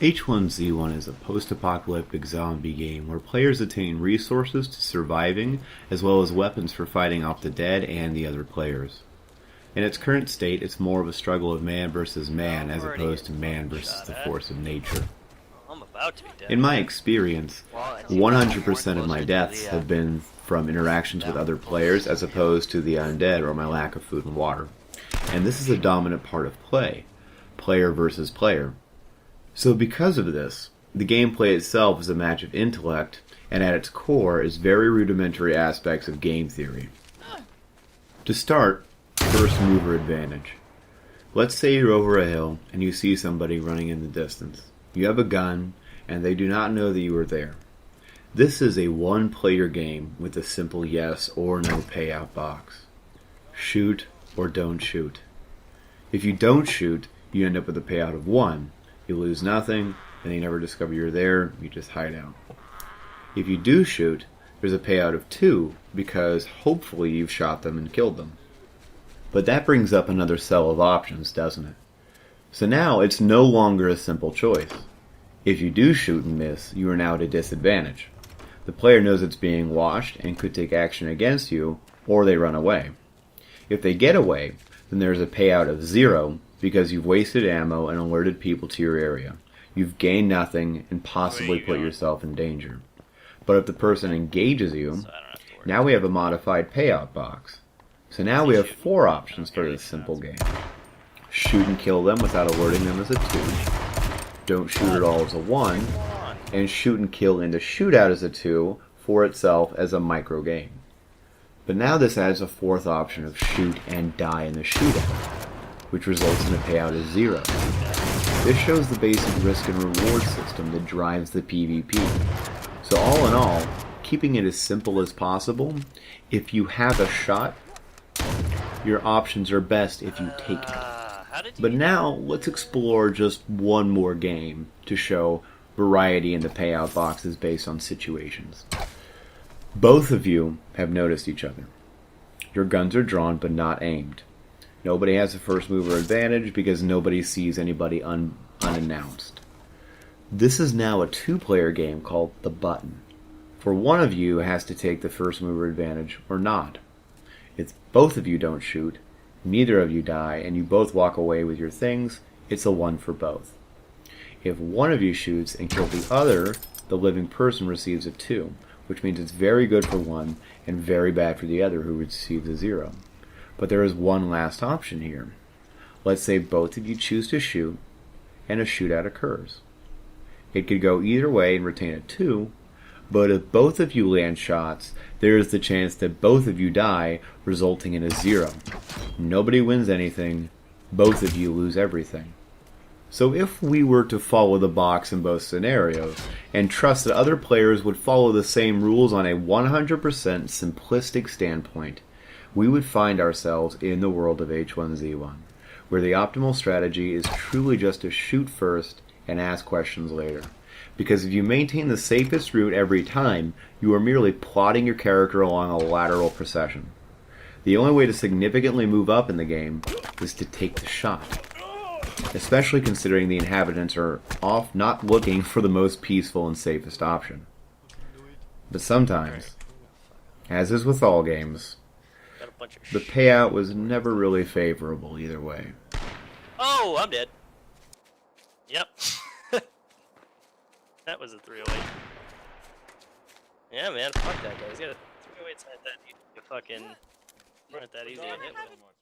H1Z1 is a post-apocalyptic zombie game where players attain resources to surviving, as well as weapons for fighting off the dead and the other players. In its current state, it's more of a struggle of man versus man as opposed to man versus the force of nature. I'm about to be dead. In my experience, 100% of my deaths have been from interactions with other players as opposed to the undead or my lack of food and water. And this is a dominant part of play, player versus player. So because of this, the gameplay itself is a match of intellect, and at its core is very rudimentary aspects of game theory. To start, first mover advantage. Let's say you're over a hill and you see somebody running in the distance. You have a gun, and they do not know that you are there. This is a one-player game with a simple yes or no payout box. Shoot or don't shoot. If you don't shoot, you end up with a payout of 1. You lose nothing, and they never discover you're there, you just hide out. If you do shoot, there's a payout of 2, because hopefully you've shot them and killed them. But that brings up another cell of options, doesn't it? So now it's no longer a simple choice. If you do shoot and miss, you are now at a disadvantage. The player knows it's being watched and could take action against you, or they run away. If they get away, then there's a payout of 0, because you've wasted ammo and alerted people to your area. You've gained nothing and possibly put yourself in danger. But if the person engages you, now we have a modified payout box. So now we have 4 options for this simple game. Shoot and kill them without alerting them as a 2. Don't shoot at all as a 1. And shoot and kill into shootout as a 2 for itself as a micro game. But now this adds a 4th option of shoot and die in the shootout, which results in a payout of 0. This shows the basic risk and reward system that drives the PvP. So all in all, keeping it as simple as possible, if you have a shot, your options are best if you take it. But now, let's explore just one more game to show variety in the payout boxes based on situations. Both of you have noticed each other. Your guns are drawn but not aimed. Nobody has a first mover advantage because nobody sees anybody unannounced. This is now a 2-player game called The Button. For one of you has to take the first mover advantage or not. If both of you don't shoot, neither of you die, and you both walk away with your things, it's a 1 for both. If one of you shoots and kills the other, the living person receives a 2, which means it's very good for one and very bad for the other who receives a 0. But there is one last option here. Let's say both of you choose to shoot, and a shootout occurs. It could go either way and retain a 2, but if both of you land shots, there is the chance that both of you die, resulting in a 0. Nobody wins anything, both of you lose everything. So if we were to follow the box in both scenarios, and trust that other players would follow the same rules on a 100% simplistic standpoint, we would find ourselves in the world of H1Z1, where the optimal strategy is truly just to shoot first and ask questions later. Because if you maintain the safest route every time, you are merely plotting your character along a lateral procession. The only way to significantly move up in the game is to take the shot, especially considering the inhabitants are off not looking for the most peaceful and safest option. But sometimes, as is with all games, the payout was never really favorable either way. Oh, I'm dead. Yep. That was a 308. Yeah, man, fuck that guy. He's got a 308's not that easy to fucking... Not that easy to hit with.